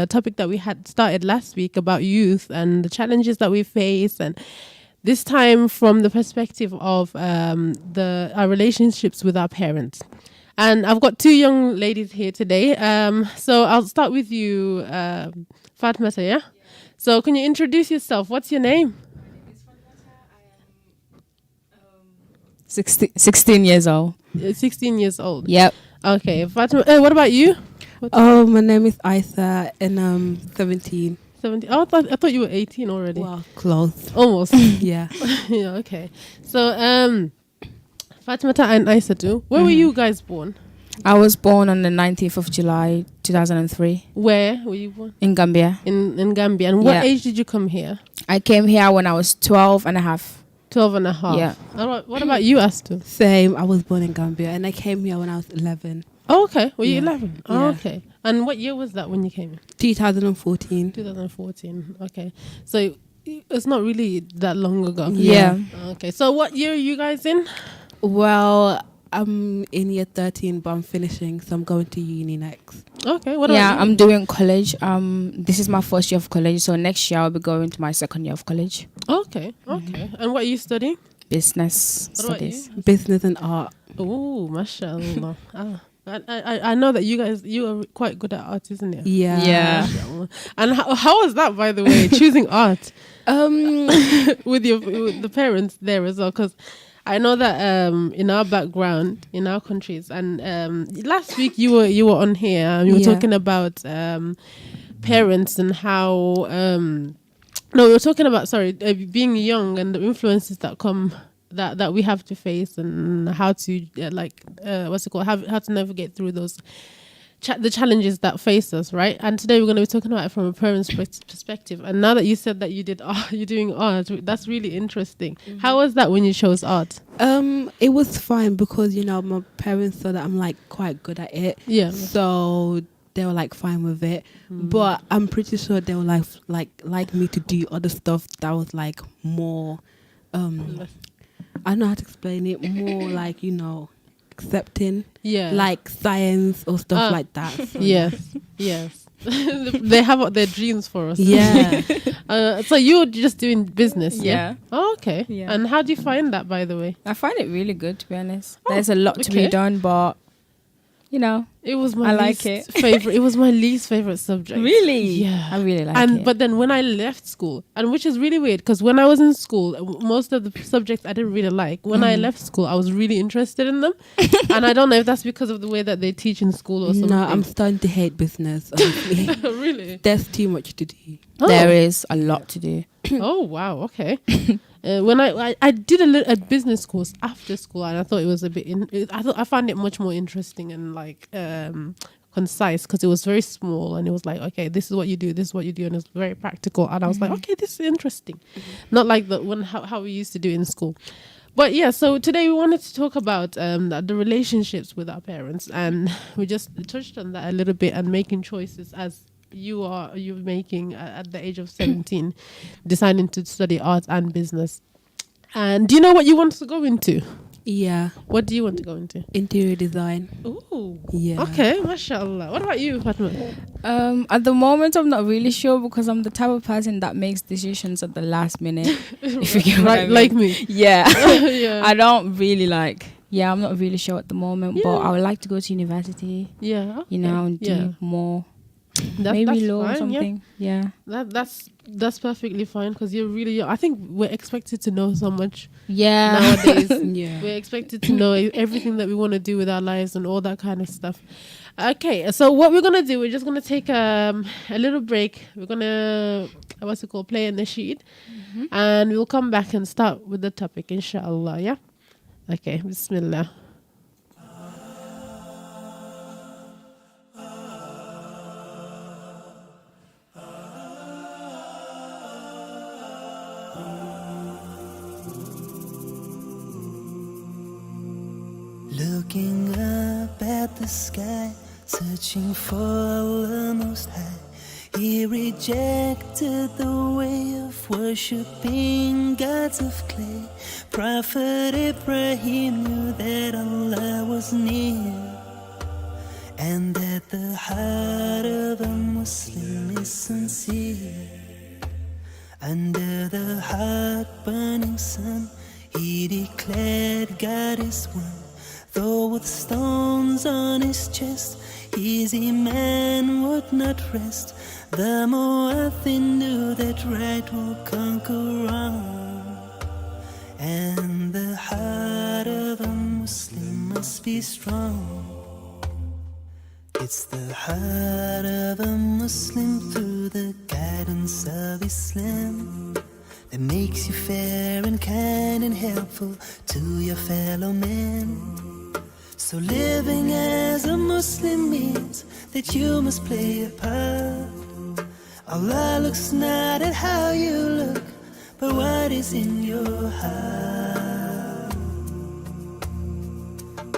topic that we had started last week about youth and the challenges that we face, and this time from the perspective of our relationships with our parents. And I've got two young ladies here today. So I'll start with you, Fatma, yeah? So can you introduce yourself? What's your name? 16 years old. 16 years old. Yep. Okay, Fatima. What about you? My name is Isa, and I'm 17. 17. Oh, I thought you were 18 already. Well, close. Almost. Yeah. Yeah. Okay. So, Fatima and Isa too. Where were you guys born? I was born on the 19th of July, 2003. Where were you born? In Gambia. In Gambia. And what age did you come here? I came here when I was 12 and a half. 12 and a half. Yeah. What about you, Astu? Same. I was born in Gambia, and I came here when I was 11. Oh, okay. Were you 11? Oh, Yeah. okay. And what year was that when you came? 2014. 2014. Okay. So it's not really that long ago. Yeah. Okay. So what year are you guys in? Well, I'm in year 13, but I'm finishing, so I'm going to uni next. Okay. What about you? I'm doing college. This is my first year of college, so next year I'll be going to my second year of college. Okay. Okay. And what are you studying? Business What about studies. Business and art. Oh, mashallah. I know that you are quite good at art, isn't it? Yeah. Yeah. Mashallah. And how was that, by the way, choosing art with the parents there as well? Because I know that in our background, in our countries, and last week you were on here and you were talking about parents and how no, we were talking about being young and the influences that come that we have to face, and how to how to navigate through those the challenges that face us, right? And today we're going to be talking about it from a parent's perspective. And now that you said that you're doing art, that's really interesting. Mm-hmm. How was that when you chose art? It was fine because my parents saw that I'm like quite good at it. Yeah. So they were like fine with it, but I'm pretty sure they were like me to do other stuff that was like more. I don't know how to explain it. More like accepting, like science or stuff like that. So yes. They have their dreams for us. Yeah. So you're just doing business, Yeah. Oh, okay. Yeah. And how do you find that, by the way? I find it really good, to be honest. There's a lot to be done, but it was my favorite. It was my least favorite subject. Really? Yeah. I really like it. But then when I left school, and which is really weird, because when I was in school, most of the subjects I didn't really like. When I left school, I was really interested in them. And I don't know if that's because of the way that they teach in school or something. No, I'm starting to hate business, honestly. Really? There's too much to do. Oh. There is a lot to do. Oh, wow. Okay. When I did a business course after school, and I thought it was a bit. I found it much more interesting and like concise, because it was very small, and it was like, okay, this is what you do, this is what you do, and it's very practical. And I was like, okay, this is interesting, not like the one how we used to do in school. But yeah, so today we wanted to talk about the relationships with our parents, and we just touched on that a little bit, and making choices as you're making at the age of 17, deciding to study art and business. And do you know what you want to go into? Yeah. What do you want to go into? Interior design. Ooh. Yeah. Okay, mashallah. What about you, Fatma? At the moment, I'm not really sure, because I'm the type of person that makes decisions at the last minute. If you get what I mean. Like me. Yeah. Yeah. I don't really I'm not really sure at the moment, but I would like to go to university. Yeah. Okay. And do more. Maybe that's law or fine, something. Yeah. That's perfectly fine, because you're really young. I think we're expected to know so much Yeah. nowadays. Yeah. We're expected to know everything that we want to do with our lives and all that kind of stuff. Okay, so what we're gonna do, we're just gonna take a little break. We're gonna play in the sheet, and we'll come back and start with the topic, inshallah. Yeah. Okay. Bismillah. Looking up at the sky, searching for the most high. He rejected the way of worshipping gods of clay. Prophet Ibrahim knew that Allah was near, and that the heart of a Muslim is sincere. Under the hot-burning sun, he declared God is one. Though with stones on his chest, his iman would not rest. The mu'adhin knew that right will conquer wrong, and the heart of a Muslim must be strong. It's the heart of a Muslim through the guidance of Islam that makes you fair and kind and helpful to your fellow man. So living as a Muslim means that you must play a part. Allah looks not at how you look, but what is in your heart.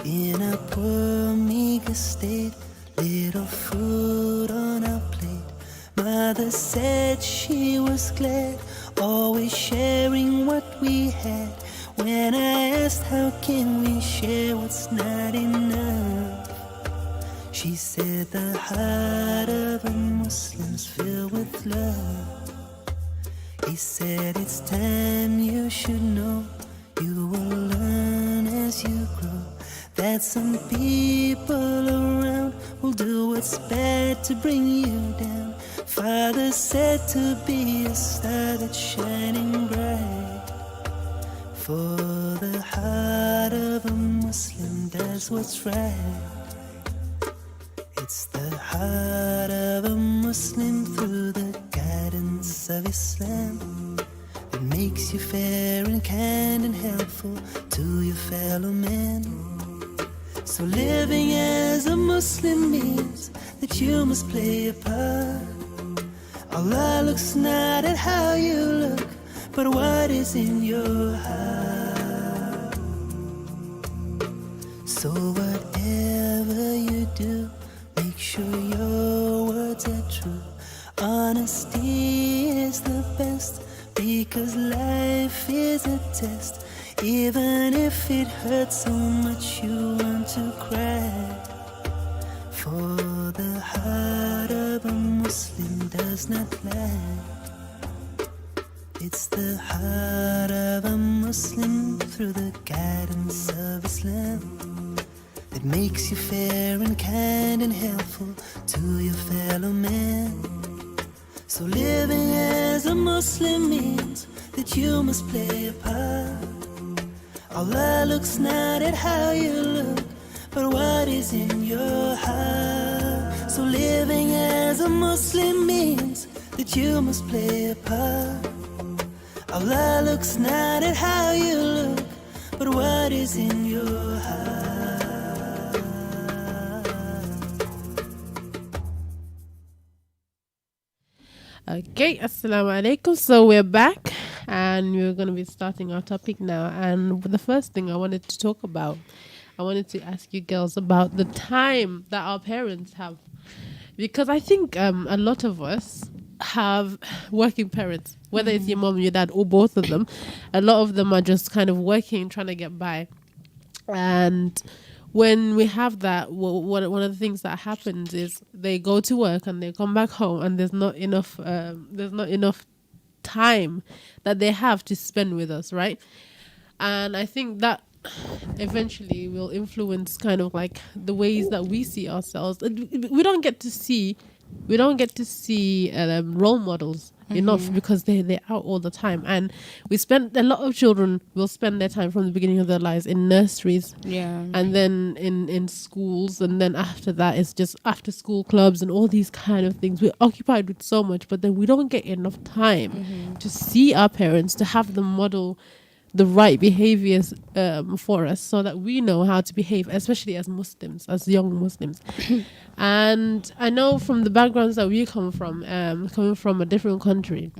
In a poor, meager state, little food on our plate, Mother said she was glad, always sharing what we had. When I asked how can we share what's not enough, she said the heart of a Muslim's filled with love. He said it's time you should know, you will learn as you grow, that some people around will do what's bad to bring you down. Father said to be a star that's shining bright, for the heart of a Muslim does what's right. It's the heart of a Muslim through the guidance of Islam that makes you fair and kind and helpful to your fellow man. So living as a Muslim means that you must play a part. Allah looks not at how you look, but what is in your heart. So whatever you do, make sure your words are true. Honesty is the best, because life is a test. Even if it hurts so much you want to cry, for the heart of a Muslim does not lie. It's the heart of a Muslim through the guidance of Islam that makes you fair and kind and helpful to your fellow man. So living as a Muslim means that you must play a part. Allah looks not at how you look, but what is in your heart. So living as a Muslim means that you must play a part. Allah looks not at how you look, but what is in your heart. Okay, assalamu alaikum. So we're back and we're going to be starting our topic now. And the first thing I wanted to talk about, I wanted to ask you girls about the time that our parents have. Because I think a lot of us have working parents, whether it's your mom, your dad, or both of them. A lot of them are just kind of working, trying to get by. And when we have that, one of the things that happens is they go to work and they come back home, and there's not enough time that they have to spend with us, right? And I think that eventually will influence kind of like the ways that we see ourselves. We don't get to see role models enough, because they're out all the time, and a lot of children will spend their time from the beginning of their lives in nurseries, and then in schools, and then after that it's just after school clubs and all these kind of things. We're occupied with so much, but then we don't get enough time to see our parents, to have them model the right behaviors for us, so that we know how to behave, especially as Muslims, as young Muslims. And I know from the backgrounds that we come from, coming from a different country,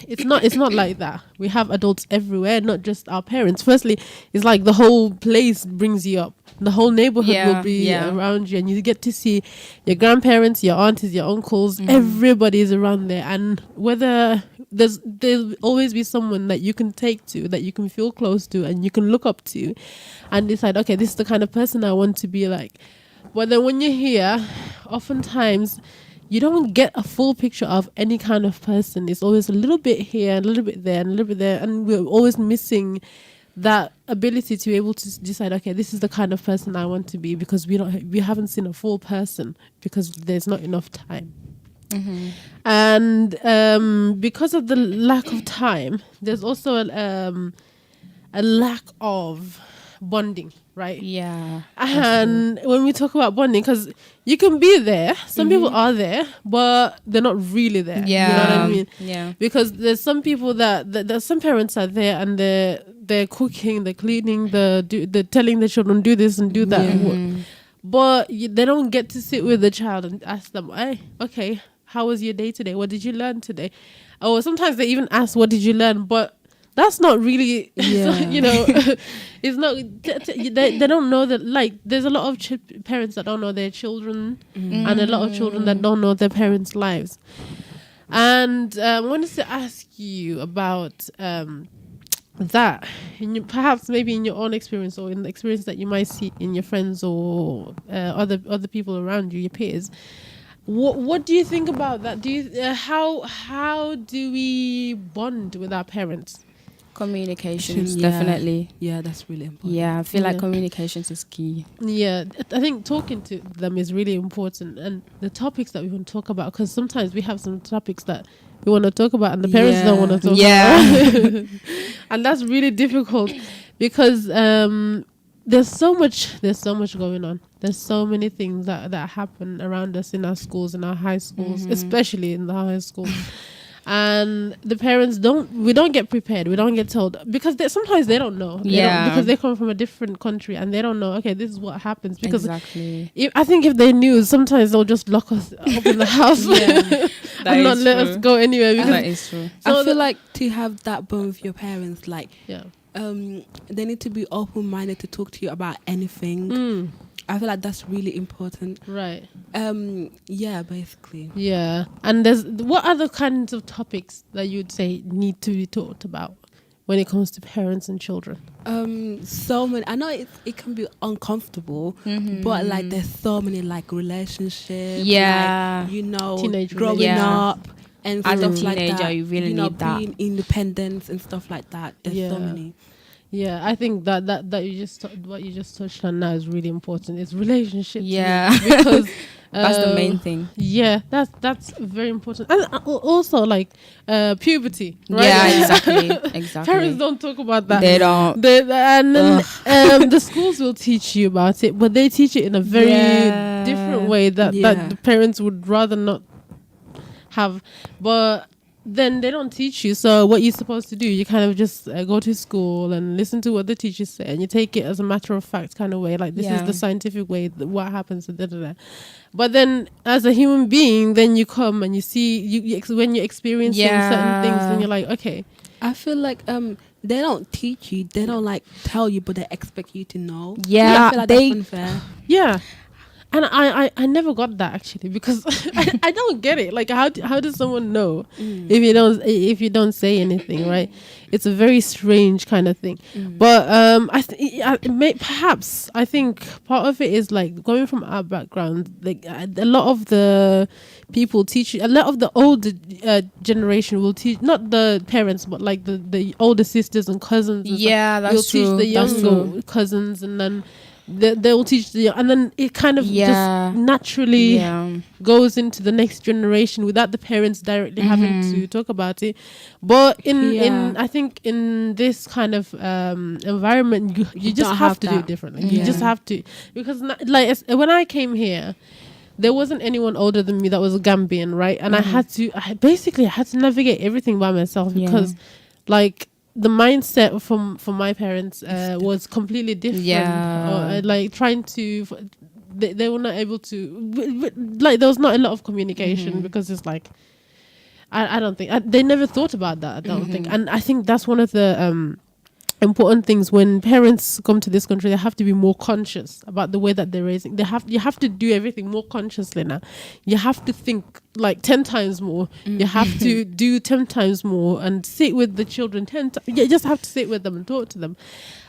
it's not like that. We have adults everywhere, not just our parents. Firstly, it's like the whole place brings you up. The whole neighborhood will be around you, and you get to see your grandparents, your aunties, your uncles, everybody is around there. And whether there'll always be someone that you can take to, that you can feel close to, and you can look up to and decide, okay, this is the kind of person I want to be like. But then when you're here, oftentimes you don't get a full picture of any kind of person. It's always a little bit here, a little bit there, and a little bit there, and we're always missing that ability to be able to decide, okay, this is the kind of person I want to be, because we haven't seen a full person because there's not enough time. And because of the lack of time, there's also a lack of bonding, right? Yeah. And when we talk about bonding, because you can be there, some people are there, but they're not really there. Yeah. You know what I mean? Yeah. Because there's some people that some parents are there and they're cooking, they're cleaning, they're telling the children do this and do that. But they don't get to sit with the child and ask them, hey, okay, how was your day today? What did you learn today? Or sometimes they even ask, what did you learn? But that's not really, you know, it's not, they don't know that, like, there's a lot of parents that don't know their children and a lot of children that don't know their parents' lives. And I wanted to ask you about that, perhaps maybe in your own experience or in the experience that you might see in your friends or other people around you, your peers. What do you think about that? Do you how do we bond with our parents? Communications, definitely. Yeah, that's really important. Yeah, I feel like communications is key. Yeah, I think talking to them is really important, and the topics that we want to talk about, because sometimes we have some topics that we want to talk about and the parents don't want to talk about. And that's really difficult because there's so much going on. There's so many things that happen around us in our schools, in our high schools, especially in the high schools. And the parents we don't get prepared. We don't get told, because sometimes they don't know. Because they come from a different country and they don't know, okay, this is what happens. Because I think if they knew, sometimes they'll just lock us up in the house and not let us go anywhere. Because that is true. So I feel like to have that bond with your parents, like, they need to be open-minded to talk to you about anything. I feel like that's really important. Right. Yeah, basically. Yeah. And what other kinds of topics that you'd say need to be talked about when it comes to parents and children? So many. I know it can be uncomfortable, but like there's so many, like, relationships. Yeah. Like, you know, teenage growing up and as stuff a like teenager, that. you really you know, need that. being independent and stuff like that. There's so many. Yeah, I think that you just what you just touched on now is really important. It's relationships. Yeah, because that's the main thing. Yeah, that's very important, and also like puberty. Right? Yeah, exactly. Parents don't talk about that. They don't. And then, the schools will teach you about it, but they teach it in a very different way that the parents would rather not have. But then they don't teach you. So what you're supposed to do, you kind of just go to school and listen to what the teachers say, and you take it as a matter of fact kind of way, like this is the scientific way, what happens, but then as a human being, then you come and you see when you're experiencing certain things, then you're like, okay. I feel like they don't teach you, they don't like tell you, but they expect you to know. I feel like that's unfair. And I never got that, actually, because I don't get it. Like, how does someone know if you don't say anything, right? It's a very strange kind of thing. But perhaps I think part of it is like going from our background. Like a lot of the people teach, a lot of the older generation will teach, not the parents, but like the older sisters and cousins. And that's will true. Teach the younger cousins, and then they will teach and then it kind of just naturally goes into the next generation without the parents directly having to talk about it. But in I think in this kind of environment, you just have to do it differently. You just have to, because like when I came here, there wasn't anyone older than me that was a Gambian, right? And I had to navigate everything by myself, because like the mindset from my parents was completely different. Like trying to, they were not able to, like there was not a lot of communication, because it's like I don't think they never thought about that. I don't think, and I think that's one of the important things when parents come to this country. They have to be more conscious about the way that they're raising. You have to do everything more consciously now. You have to think like 10 times more. You have to do 10 times more and sit with the children 10 times. You just have to sit with them and talk to them.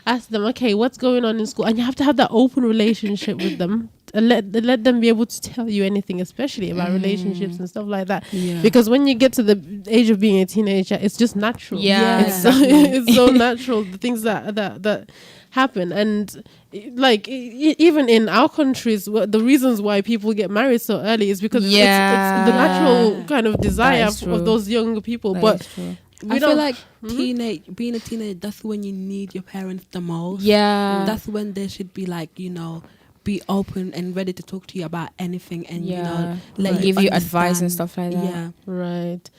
Ask them, okay, what's going on in school? And you have to have that open relationship with them. let them be able to tell you anything, especially about relationships and stuff like that. Yeah. Because when you get to the age of being a teenager, it's just natural. Yeah. It's so natural, the things that happen. And like even in our countries, the reasons why people get married so early is because it's the natural kind of desire of those younger people. But I feel like being a teenager, that's when you need your parents the most. Yeah. That's when they should be like, be open and ready to talk to you about anything and, let give you advice and understand. stuff like that. Yeah. Right.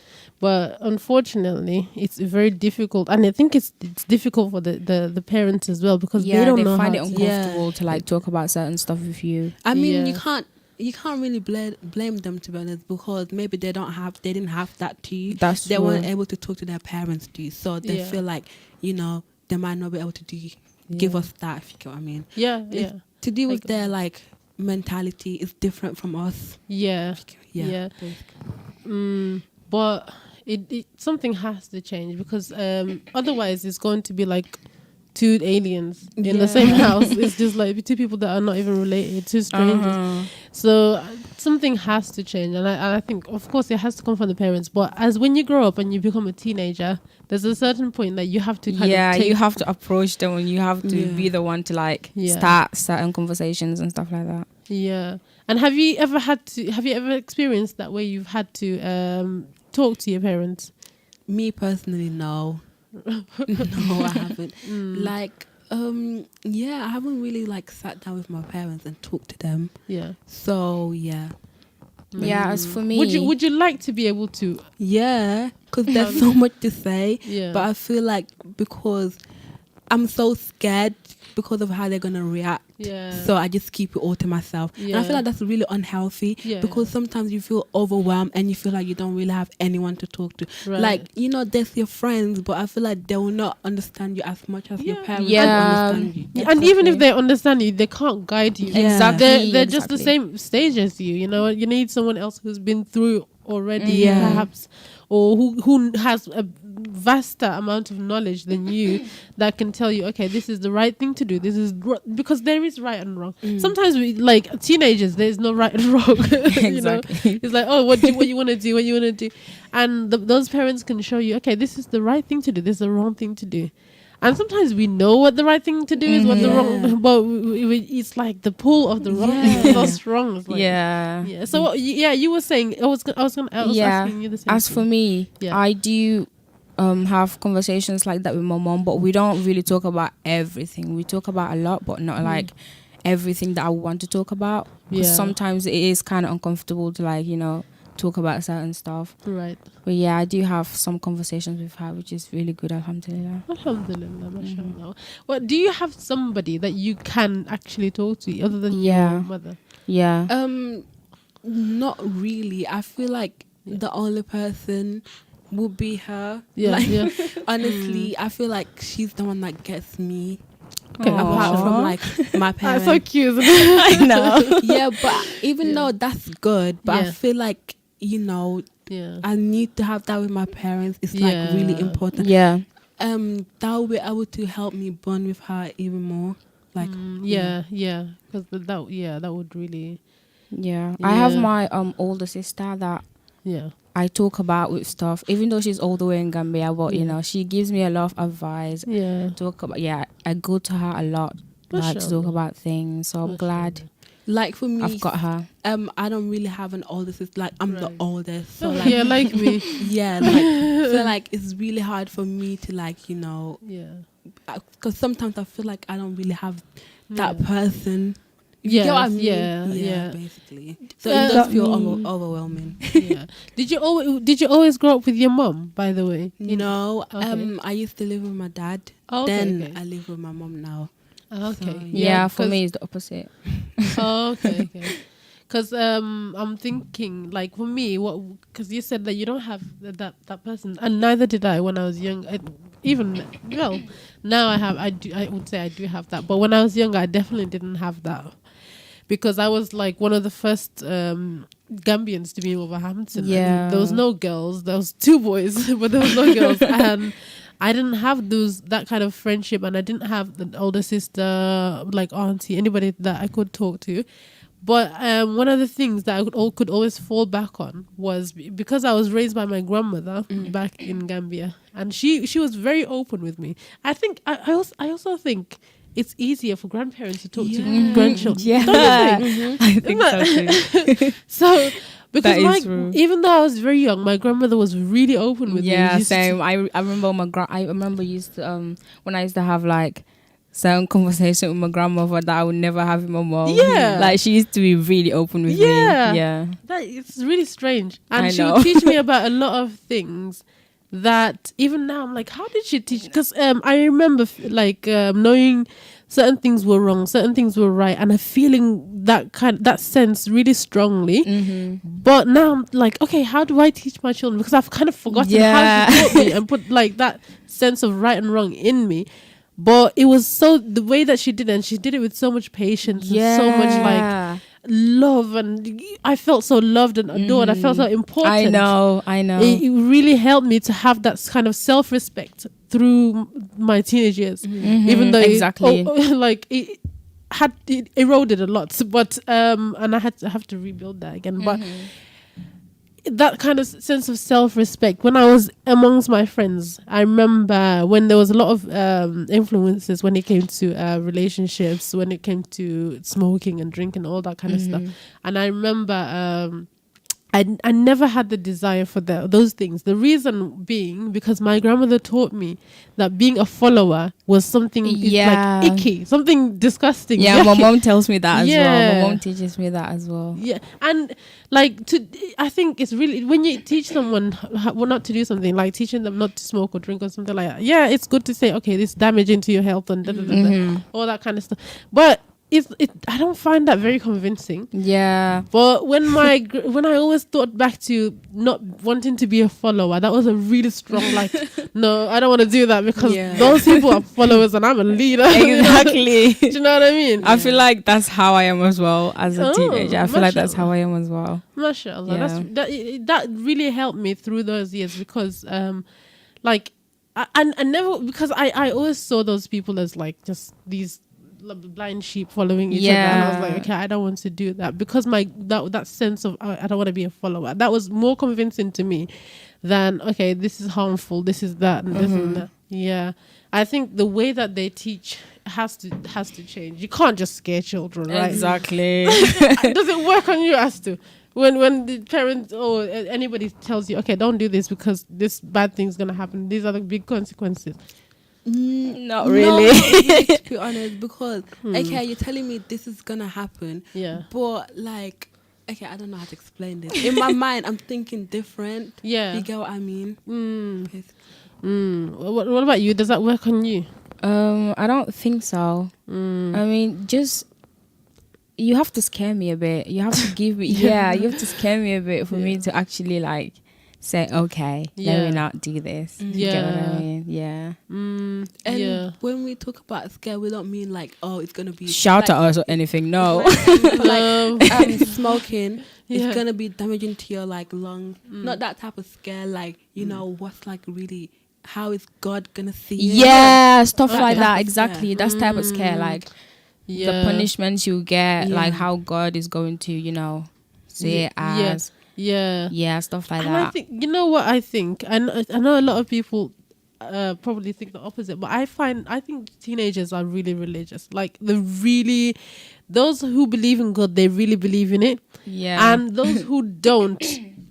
But unfortunately, it's very difficult. And I think it's difficult for the parents as well, because they don't know find it how to. uncomfortable to like talk about certain stuff with you. I mean, Yeah. you can't really blame them, to be honest, because maybe they didn't have that too. That's they true. weren't able to talk to their parents too, so they Yeah. feel like they might not be able to give us that, if you get what I mean. Yeah, It's yeah. to do with their like mentality is different from us. Yeah. Yeah. But it something has to change, because otherwise it's going to be like two aliens in the same house. It's just like two people that are not even related, two strangers. So something has to change, and I think, of course, it has to come from the parents. But as when you grow up and you become a teenager, there's a certain point that you have to kind of take. You have to approach them, and you have to be the one to like start certain conversations and stuff like that. Yeah. And have you ever experienced that, where you've had to talk to your parents? Me personally, no. No, I haven't. Like, I haven't really like sat down with my parents and talked to them. Yeah. So yeah. Yeah, as for me, would you like to be able to? Yeah, because there's so much to say. Yeah. But I feel like because I'm so scared because of how they're gonna react. Yeah. So I just keep it all to myself. And I feel like that's really unhealthy. Yeah. Because sometimes you feel overwhelmed and you feel like you don't really have anyone to talk to. Right. Like, there's your friends, but I feel like they will not understand you as much as your parents Yeah. understand you. And even if they understand you, they can't guide you. Yeah. Exactly. They're just the same stage as you. You need someone else who's been through already, perhaps, or who has a vaster amount of knowledge than you, that can tell you, okay, this is the right thing to do. This is because there is right and wrong. Sometimes we, like teenagers, there's no right and wrong. Exactly. It's like, oh, what you want to do, what you want to do, and those parents can show you, okay, this is the right thing to do, this is the wrong thing to do. And sometimes we know what the right thing to do is, what the wrong, but it's like the pull of the wrong thing is so strong. It's like, yeah. So you were saying, I was asking you the same As thing. for me, Yeah. I do have conversations like that with my mom, but we don't really talk about everything. We talk about a lot, but not like everything that I want to talk about. Because sometimes it is kind of uncomfortable to talk about certain stuff. Right. But yeah, I do have some conversations with her, which is really good, alhamdulillah. Alhamdulillah, mashallah. Well, do you have somebody that you can actually talk to other than your mother? Yeah. Not really. I feel like the only person would be her. Yeah, yeah. Honestly, I feel like she's the one that gets me. Okay, Apart from like my That's parents. so cute. I know. Yeah, but even though that's good, but I Yeah. feel like, Yeah. I need to have that with my parents. It's like really important. Yeah. That will be able to help me bond with her even more. Like Yeah. Because that would really. Yeah. I have Yeah. my older sister that Yeah. I talk about with stuff, even though she's all the way in Gambia, but she gives me a lot of advice. Yeah. I go to her a lot, like to talk Mashallah. about things. So I'm glad Like for me, I've got her. I don't really have an older sister. Like I'm the Right. oldest, so like Yeah, like me. yeah, like so like it's really hard for me to like Yeah. because sometimes I feel like I don't really have that person. You Yes, get what I mean? yeah. Basically. So it does feel overwhelming. Yeah. Did you always grow up with your mom, by the way? No, Okay. I used to live with my dad. Oh, Then okay. I live with my mom now. Okay. Yeah, for 'cause- me it's the opposite. Oh, okay. Because I'm thinking, like, for me, because you said that you don't have that person, and neither did I when I was young. Now I would say I do have that, but when I was younger, I definitely didn't have that, because I was like one of the first Gambians to be in Wolverhampton. Yeah. And there was no girls. There was 2 boys, but there was no girls, and I didn't have that kind of friendship, and I didn't have the older sister, like auntie, anybody that I could talk to. But one of the things that I could always fall back on was because I was raised by my grandmother back in Gambia, and she was very open with me. I think I also think it's easier for grandparents to talk to grandchildren. Yeah, Don't you think? I think so too. So because That is true. even though I was very young, my grandmother was really open with me. Yeah, She same. I remember I remember used to when I used to have like certain conversation with my grandmother that I would never have with my mom. Yeah. Like she used to be really open with me. Yeah. That it's really strange. And I she know. would teach me about a lot of things that even now I'm like, how did she teach? Because I remember knowing certain things were wrong, certain things were right, and I'm feeling that sense really strongly. But now I'm like, okay, how do I teach my children? Because I've kind of forgotten how she taught me and put like that sense of right and wrong in me. But it was the way that she did it, and she did it with so much patience and so much like love, and I felt so loved and adored. I felt so important. I know. It really helped me to have that kind of self-respect through my teenage years, even though it eroded a lot. But and I have to rebuild that again. But that kind of sense of self-respect when I was amongst my friends, I remember when there was a lot of influences when it came to relationships, when it came to smoking and drinking, all that kind of stuff. And I remember I never had the desire for those things. The reason being because my grandmother taught me that being a follower was something like icky, something disgusting. Yeah, my mom tells me that as well. My mom teaches me that as well. Yeah, and I think it's really when you teach someone not to do something, like teaching them not to smoke or drink or something like that. Yeah, it's good to say, okay, this is damaging to your health and all that kind of stuff. But I don't find that very convincing. Yeah. But when I always thought back to not wanting to be a follower, that was a really strong no, I don't want to do that because those people are followers and I'm a leader. Exactly. Do you know what I mean? I feel like that's how I am as well as a teenager. I feel like that's how I am as well. MashaAllah. Yeah. That really helped me through those years because I never, because I always saw those people as like just these blind sheep following each other, and I was like, okay, I don't want to do that because that sense of I don't want to be a follower, that was more convincing to me than okay, this is harmful, this is that, and this and that. Yeah, I think the way that they teach has to change. You can't just scare children, right? Exactly. Does it work on you as to when the parents or anybody tells you, okay, don't do this because this bad thing's gonna happen, these are the big consequences? Not really. To be honest, because okay, you're telling me this is gonna happen, but like, okay, I don't know how to explain this. In my mind, I'm thinking different. Yeah, you get what I mean? What about you? Does that work on you? I don't think so. I mean, just you have to scare me a bit. You have to give me, you have to scare me a bit for me to actually like say, okay, let me not do this. You get what I mean? Yeah. And when we talk about scare, we don't mean like, oh, it's gonna be shout at us or anything. No. Smoking is gonna be damaging to your like lungs. Not that type of scare. Like, you know, what's like really, how is God gonna see you? Yeah, stuff like that. Exactly. That's type of scare. Like the punishments you get, like how God is going to, you know, see it as. Yeah, stuff like that. I think, you know what I think? I know a lot of people probably think the opposite, but I think teenagers are really religious. Like those who believe in God, they really believe in it. Yeah. And those who don't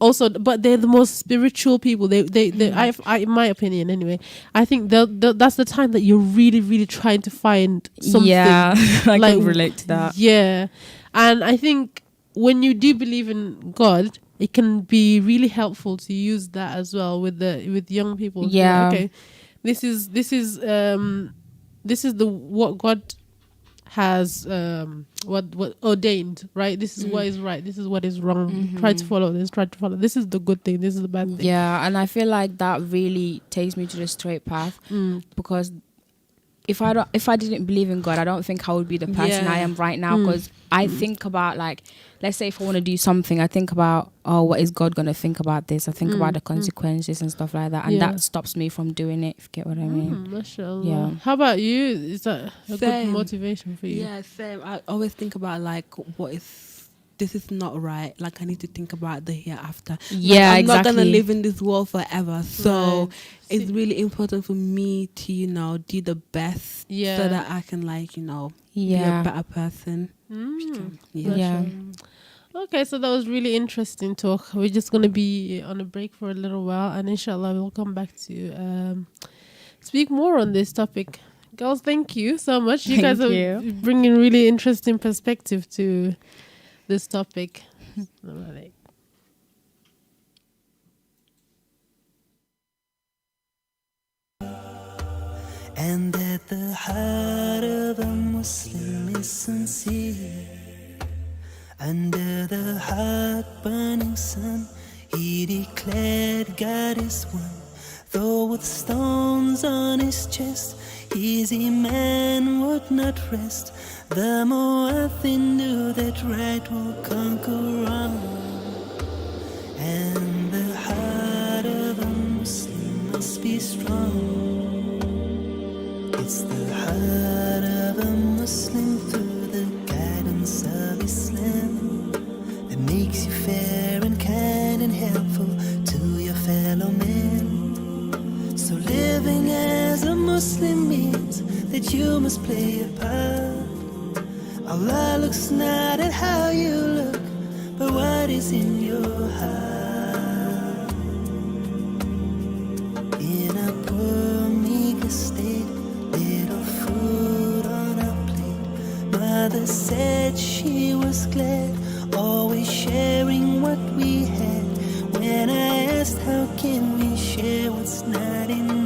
also, but they're the most spiritual people. They in my opinion anyway, I think that's the time that you're really, really trying to find something. Yeah, I can relate to that. Yeah. And I think when you do believe in God, it can be really helpful to use that as well with young people. Yeah. Okay. This is what God has what ordained, right? This is what is right. This is what is wrong. Try to follow this. This is the good thing. This is the bad thing. Yeah, and I feel like that really takes me to the straight path because if I didn't believe in God, I don't think I would be the person I am right now. Because I think about, like, let's say if I want to do something, I think about, oh, what is God going to think about this? I think about the consequences and stuff like that. And that stops me from doing it, if you get what I mean. Mashallah. Yeah. How about you? Is that a good motivation for you? Yeah, same. I always think about, like, what is this is not right. Like, I need to think about the hereafter. Yeah, like, I'm exactly. not gonna live in this world forever. So it's really important for me to, do the best so that I can, like, be a better person. Yeah. Okay, so that was really interesting talk. We're just gonna be on a break for a little while, and inshallah we'll come back to speak more on this topic. Girls, thank you so much. You guys are bringing really interesting perspective to this topic. And that the heart of a Muslim is sincere. Under the heart-burning sun, he declared God is one. Though with stones on his chest, his iman would not rest. The Mu'adhin knew that right will conquer wrong. And the heart of a Muslim must be strong. It's the heart of a Muslim through the guidance of Islam that makes you fair and kind and helpful to your fellow man. So living as a Muslim means that you must play a part. Allah looks not at how you look, but what is in your heart. In a poor, meager state, little food on our plate, mother said she was glad, always sharing what we had. When I asked how can we share what's not enough,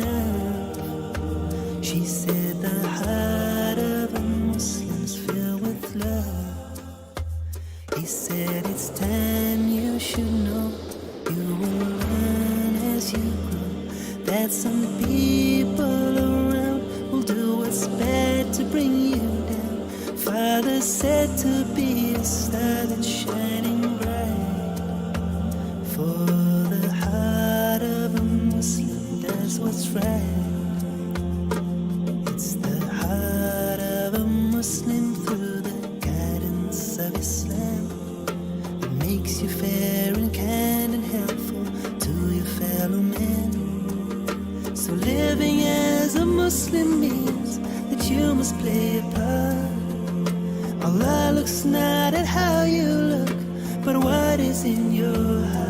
she said the heart of a Muslim's filled with love. He said it's time you should know, you will learn as you grow, that some people around will do what's bad to bring you down. Father said to be a star that's shining bright, for the heart of a Muslim does what's right. It's the heart of a Muslim through the guidance of Islam that makes you fair and kind and helpful to your fellow man. So living as a Muslim means that you must play a part. Allah looks not at how you look, but what is in your heart.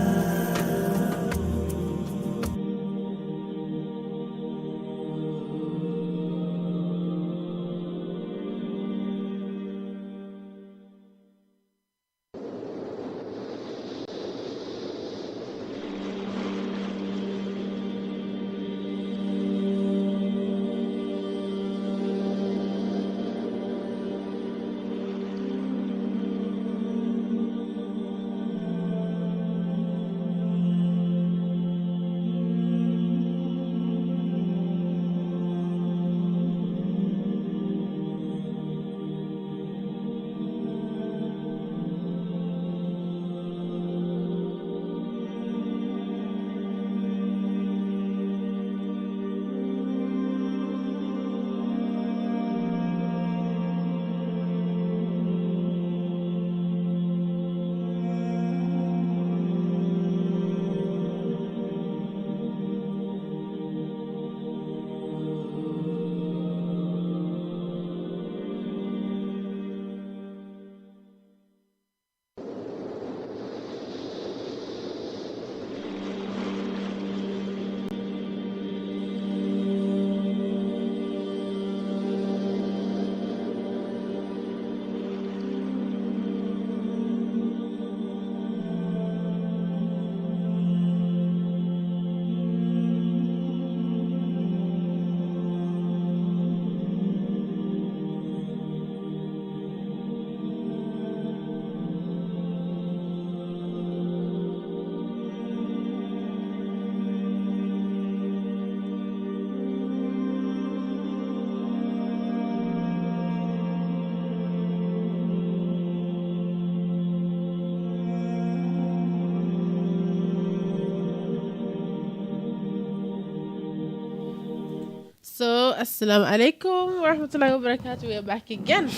So, assalamu alaikum wa rahmatullahi wa barakatuh. We are back again.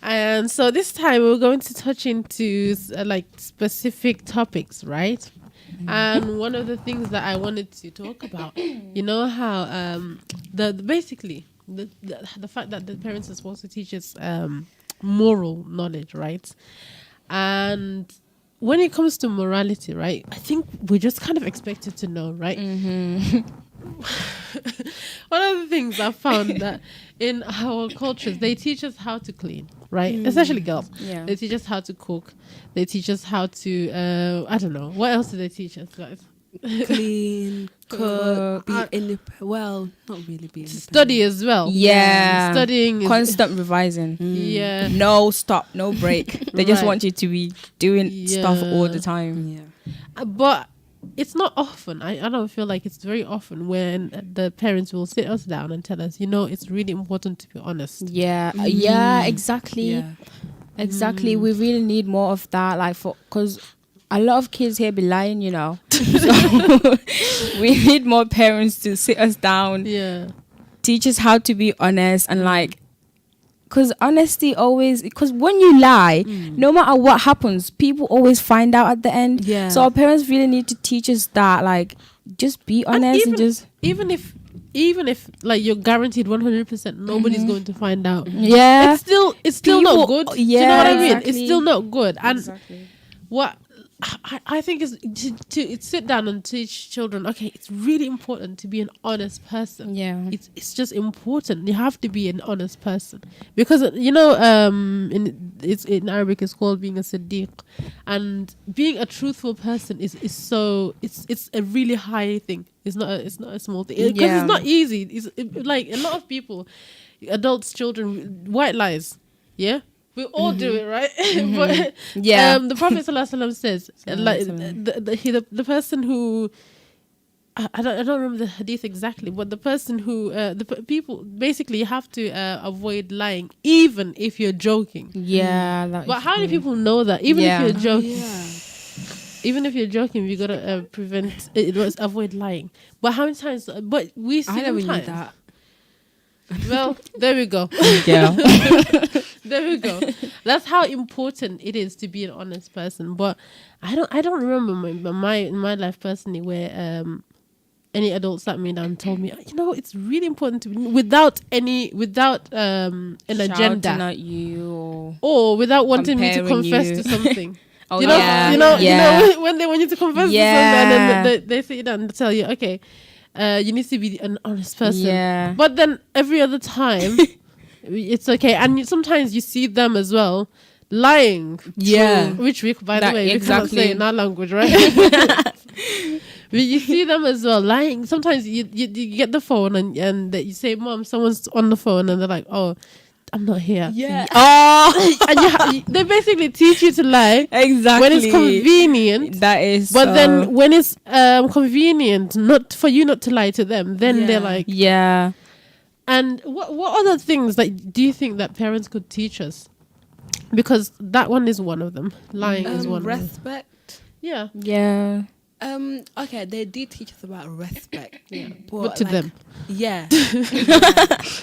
And so this time we're going to touch into like specific topics, right? And one of the things that I wanted to talk about, you know how basically the fact that the parents are supposed to teach us moral knowledge, right? And when it comes to morality, right, I think we're just kind of expected to know, right? One of the things I found that in our cultures, they teach us how to clean, right? Especially girls. Yeah. They teach us how to cook. They teach us how to, I don't know. What else do they teach us, guys? Clean, cook, well, not really be Study as well. Yeah. Studying. Constant revising. Yeah. No stop, no break. They just Right. want you to be doing stuff all the time. Yeah. But it's not often. I don't feel like it's very often when the parents will sit us down and tell us, you know, it's really important to be honest. Yeah. Yeah, exactly. Yeah. Exactly. We really need more of that, like, because a lot of kids here be lying, you know. So we need more parents to sit us down, Yeah. teach us how to be honest, and like, because honesty always, because when you lie, no matter what happens, people always find out at the end. Yeah. So our parents really need to teach us that, like, just be honest and just even if like you're guaranteed 100% nobody's going to find out. yeah. It's still People- not good. Do you know yeah, what I mean? exactly. It's still not good. And Exactly. what I think is to sit down and teach children, okay, it's really important to be an honest person. Yeah. It's just important. You have to be an honest person because you know in Arabic it's called being a siddiq, and being a truthful person is so it's a really high thing. It's not a small thing because Yeah. it's not easy. Like a lot of people, adults, children, white lies. Yeah. We all do it, right? But Yeah. the Prophet ﷺ says, like the person who I don't remember the hadith exactly, but the person who people basically have to avoid lying, even if you're joking. Yeah. that But is how true. do people know that? Even Yeah. if you're joking, Yeah. even if you're joking, you gotta prevent it was avoid lying. But how many times? But we see I never knew sometimes- that. Well, there we go. Yeah. There we go. That's how important it is to be an honest person. But I don't remember my life personally where any adult sat me down and told me, you know, it's really important to be without an agenda Shouting at you. or without wanting me to comparing confess you. to something. Oh, you know, yeah. you know, Yeah. you know when they want you to confess to Yeah. something, and then they sit you down and tell you, okay, you need to be an honest person. Yeah. But then every other time, it's okay. And sometimes you see them as well lying. Yeah. Which we, by That- the way, we cannot exactly. say in our language, right? But you see them as well lying. Sometimes you get the phone and you say, "Mom, someone's on the phone," and they're like, "Oh, I'm not here." Yeah. Oh, And they basically teach you to lie exactly. when it's convenient. That is. But then when it's convenient, not for you not to lie to them, then Yeah. they're like. yeah. And what other things like do you think that parents could teach us? Because that one is one of them. Lying is one of them. Respect. Yeah. Yeah. Okay, they did teach us about respect. Yeah. But to them. Yeah.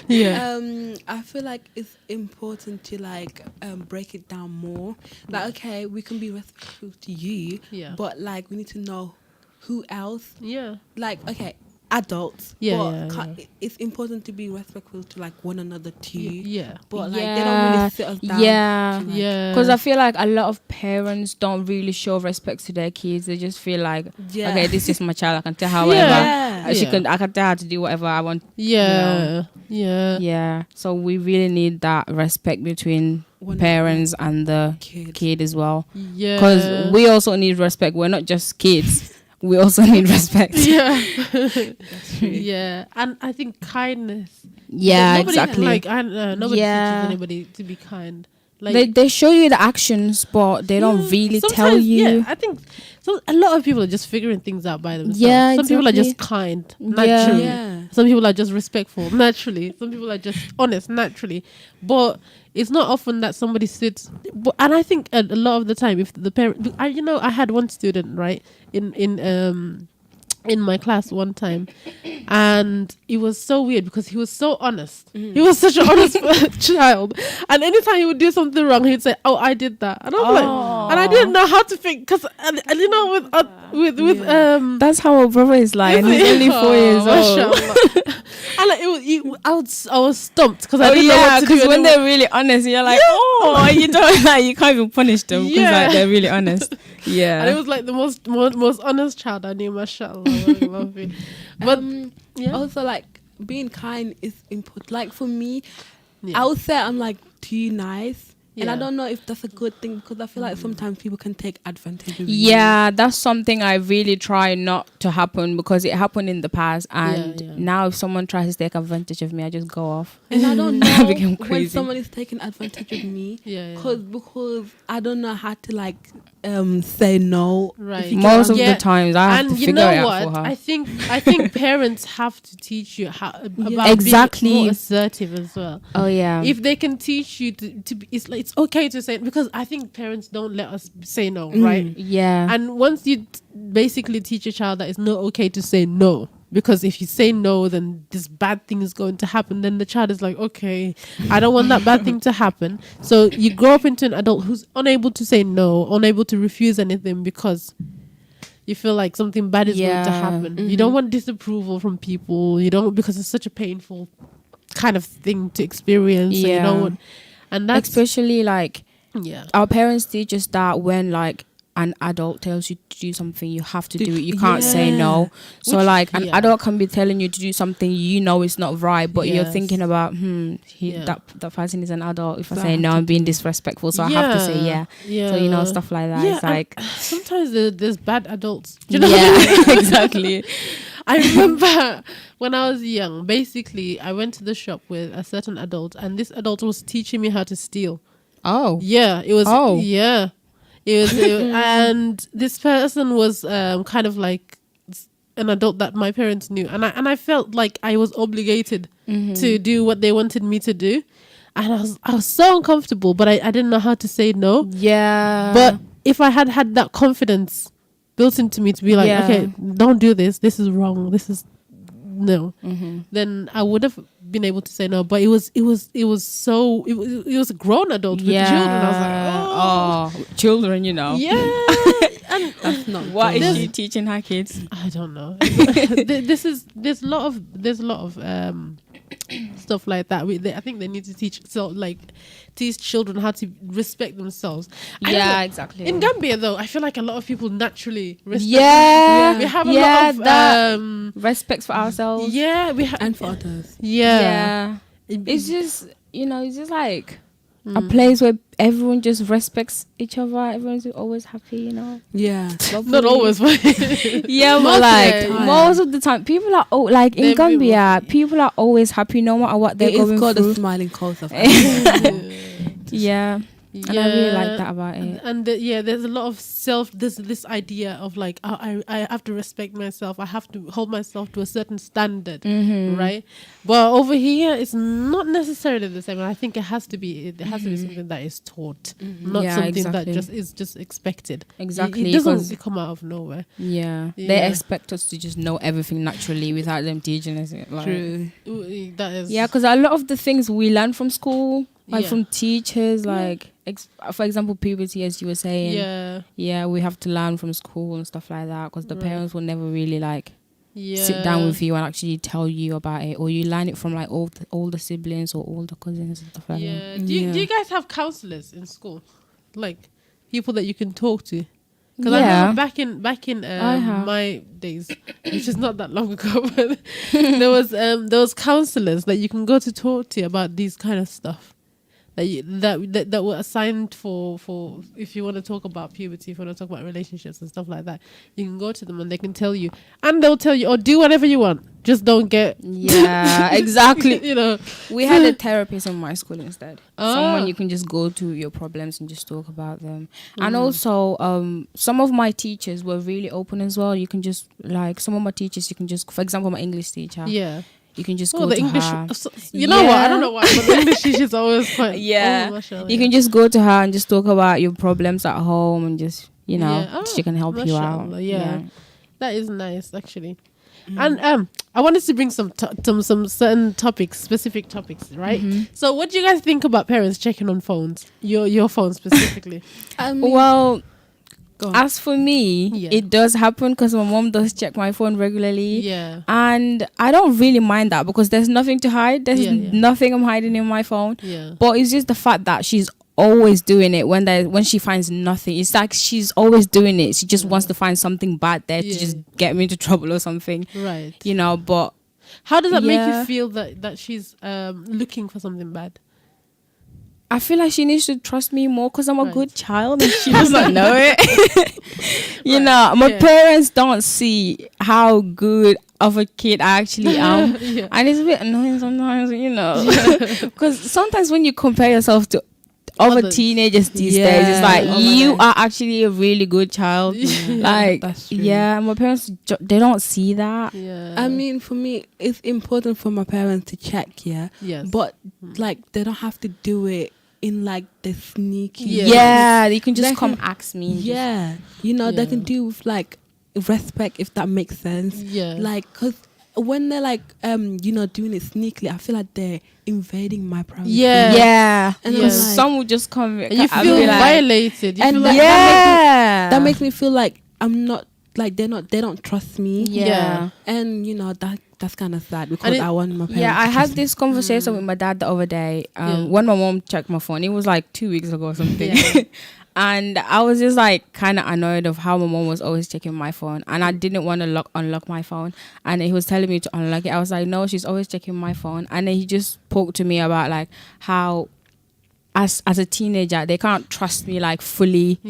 Yeah. I feel like it's important to like break it down more. Like, okay, we can be respectful to you, Yeah. but like we need to know who else. Yeah. Like, okay, adults. Yeah, but yeah. it's important to be respectful to like one another too. Yeah. But like they don't really sit us down. Yeah. to, like, Yeah. Because I feel like a lot of parents don't really show respect to their kids. They just feel like, Yeah. okay, this is my child. I can tell her Yeah. whatever. Yeah. She Yeah. can. I can tell her to do whatever I want. Yeah. Yeah. Yeah. So we really need that respect between One parents and the kid. kid as well. Yeah. Because we also need respect. We're not just kids. We also need respect. Yeah. That's true. Yeah. And I think kindness. Yeah, Nobody, exactly. Like nobody Yeah. teaches anybody to be kind. Like they show you the actions, but they don't yeah, really tell sometimes, you. Yeah, I think a lot of people are just figuring things out by themselves. Yeah, Some people are exactly. just kind Yeah. naturally. Yeah. Some people are just respectful naturally. Some people are just honest naturally. But it's not often that somebody sits. And I think a lot of the time, if the parent, I had one student right in my class one time, And it was so weird because he was so honest. He was such an honest child. And anytime he would do something wrong, he'd say, "Oh, I did that." And I was like, and I didn't know how to think because, and you know, that's how our brother is like. And he's only 4 years old. And like, I was stumped because I didn't know what to do. Because when they're really honest, you're like, you don't like, you can't even punish them because like they're really honest. Yeah, and it was like the most honest child I knew. Mashallah, I love it. But also like being kind is important. Like for me, I would say I'm like too nice. And I don't know if that's a good thing because I feel like sometimes people can take advantage of you. Yeah, that's something I really try not to happen because it happened in the past. And now if someone tries to take advantage of me, I just go off. And I don't know become crazy when someone is taking advantage of me because I don't know how to like say no. Right. Most of the times I have to figure it out for her. I think parents have to teach you how about exactly being more assertive as well. Oh yeah. If they can teach you to be, it's okay to say, because I think parents don't let us say no, right? Yeah. And once you basically teach a child that it's not okay to say no, because if you say no, then this bad thing is going to happen, then the child is like, okay, I don't want that bad thing to happen. So you grow up into an adult who's unable to say no, unable to refuse anything because you feel like something bad is going to happen. You don't want disapproval from people. You don't, because it's such a painful kind of thing to experience. Yeah. So you don't want, and that's especially like our parents teach us that when like an adult tells you to do something, you have to do it. You can't say no. So like an adult can be telling you to do something you know it's not right, but you're thinking about that person is an adult. If I say no, I'm being disrespectful, so I have to say yeah. So you know, stuff like that. It's like sometimes there's bad adults. Do you know exactly. I remember when I was young, basically I went to the shop with a certain adult, and this adult was teaching me how to steal. Oh. Yeah, it was It was and this person was kind of like an adult that my parents knew, and I felt like I was obligated to do what they wanted me to do, and I was so uncomfortable, but I didn't know how to say no. Yeah. But if I had that confidence built into me to be like, okay, don't do this. This is wrong. This is no. Then I would have been able to say no. But it was a grown adult with children. I was like, oh, children, you know. Yeah. And that's not what is she teaching her kids? I don't know. There's a lot of stuff like that. I think they need to teach children how to respect themselves. Yeah, exactly. In Gambia, though, I feel like a lot of people naturally respect. Yeah, we have a lot of that respect for ourselves. Yeah, we have and for others. Yeah. It's just it's just like a place where everyone just respects each other. Everyone's always happy, you know. Yeah, not always, but but like most of the time, people are in Gambia. People are always happy, no matter what they're going through. It's called a smiling culture. Yeah. And I really like that about it. And there's a lot of this idea of like, I have to respect myself. I have to hold myself to a certain standard, right? But over here, it's not necessarily the same. I think it has to be something that is taught, not something that is just expected. Exactly. It doesn't come out of nowhere. Yeah. They expect us to just know everything naturally without them teaching us it. Like, true. That is. Yeah, because a lot of the things we learn from school, from teachers, for example, puberty, as you were saying. Yeah, we have to learn from school and stuff like that because the parents will never really sit down with you and actually tell you about it, or you learn it from like all the siblings or all the cousins and stuff like that. Do you guys have counselors in school, like people that you can talk to? Because I remember back in my days, which is not that long ago, but there was counselors that you can go to talk to about these kind of stuff. That were assigned for if you want to talk about puberty, if you want to talk about relationships and stuff like that, you can go to them and they can tell you, and they'll tell you, do whatever you want, just don't get exactly. We had a therapist in my school instead. Someone you can just go to your problems and just talk about them. And also some of my teachers were really open as well. You can just some of my teachers, you can just, for example, my English teacher, you can just go to English, her. You know what? I don't know why, but the English teacher's always fun. You can just go to her and just talk about your problems at home and just, she can help you out. Yeah. That is nice, actually. And I wanted to bring some certain topics, specific topics, right? So what do you guys think about parents checking on phones? Your phone specifically. Well, as for me, it does happen because my mom does check my phone regularly. Yeah. And I don't really mind that because there's nothing to hide. There's nothing I'm hiding in my phone. Yeah. But it's just the fact that she's always doing it when she finds nothing. It's like she's always doing it. She just wants to find something bad there to just get me into trouble or something. Right. You know, but how does that make you feel that she's looking for something bad? I feel like she needs to trust me more because I'm a good child and she doesn't know it. You know, my parents don't see how good of a kid I actually am. And it's a bit annoying sometimes, you know. Because sometimes when you compare yourself to other teenagers these days, it's like you are actually a really good child. Like, my parents, they don't see that. I mean, for me, it's important for my parents to check, but like they don't have to do it in like the sneaky. You can just come ask me. You know, they can do with like respect, if that makes sense. Like, because when they're like you know, doing it sneakily, I feel like they're invading my privacy. And like, some will just come and you feel violated. You and feel like that makes me feel like I'm not, like they don't trust me. And you know, that's kind of sad because I want my parents. I had this conversation with my dad the other day. When my mom checked my phone, it was like 2 weeks ago or something. And I was just like kind of annoyed of how my mom was always checking my phone, and I didn't want to unlock my phone, and he was telling me to unlock it. I was like, no, she's always checking my phone. And then he just spoke to me about like how as a teenager they can't trust me like fully.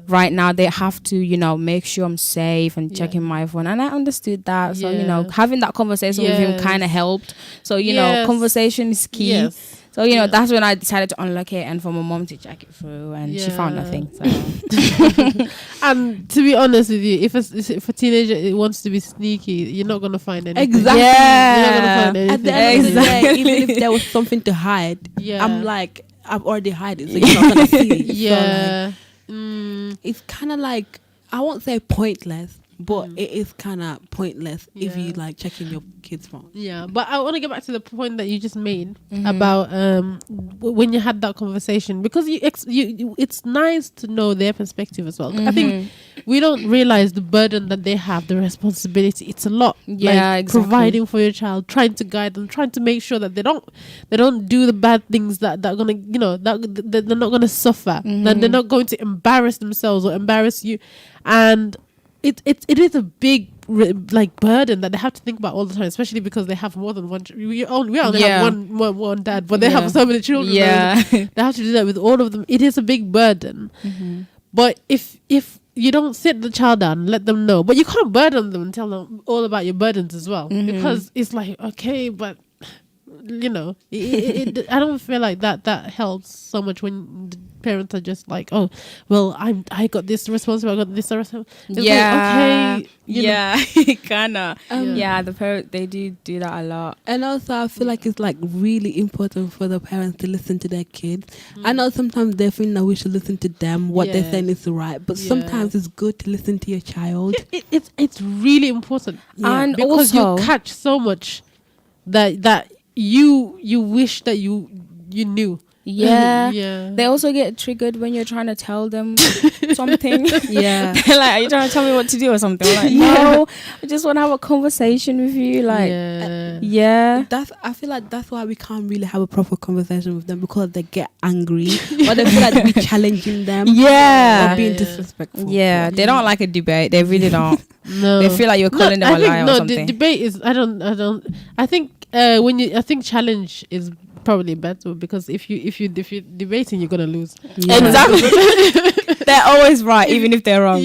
Right now they have to, you know, make sure I'm safe and checking my phone, and I understood that. So you know, having that conversation with him kind of helped. So you know, conversation is key. So you know, that's when I decided to unlock it and for my mom to check it through, and she found nothing. So. And to be honest with you, if a teenager wants to be sneaky, you're not gonna find anything. Exactly. You're not gonna find anything. At the end of the day, even if there was something to hide, I'm like, I've already hid it, so you're not gonna see it. So, it's kind of like, I won't say pointless, but it is kind of pointless if you like checking your kid's phone. But I want to get back to the point that you just made about when you had that conversation, because it's nice to know their perspective as well. I think we don't realize the burden that they have, the responsibility. It's a lot. Exactly. Providing for your child, trying to guide them, trying to make sure that they don't do the bad things that are gonna, you know, that they're not gonna suffer, that they're not going to embarrass themselves or embarrass you. And it is a big burden that they have to think about all the time, especially because they have more than one. We only have one dad, but they have so many children. They have to do that with all of them. It is a big burden. But if you don't sit the child down and let them know, but you can't burden them and tell them all about your burdens as well, because it's like, okay, but you know, I don't feel like that helps so much when the parents are just like, oh, well, I got this responsibility, I got this responsibility. Like, okay, kinda. The parents, they do that a lot. And also I feel like it's like really important for the parents to listen to their kids. I know sometimes they think that we should listen to them, what they're saying is right, but sometimes it's good to listen to your child. It's really important, and because also you catch so much that you wish that you knew. They also get triggered when you're trying to tell them something. They're like, are you trying to tell me what to do or something? I'm like, no, I just want to have a conversation with you. Like, I feel like that's why we can't really have a proper conversation with them, because they get angry or they feel like we're challenging them or being disrespectful. They don't like a debate. They really don't. No, they feel like you're calling them a liar or something. The debate is, I think I think challenge is probably better, because if you're debating, you're gonna lose. Exactly. They're always right, even if they're wrong.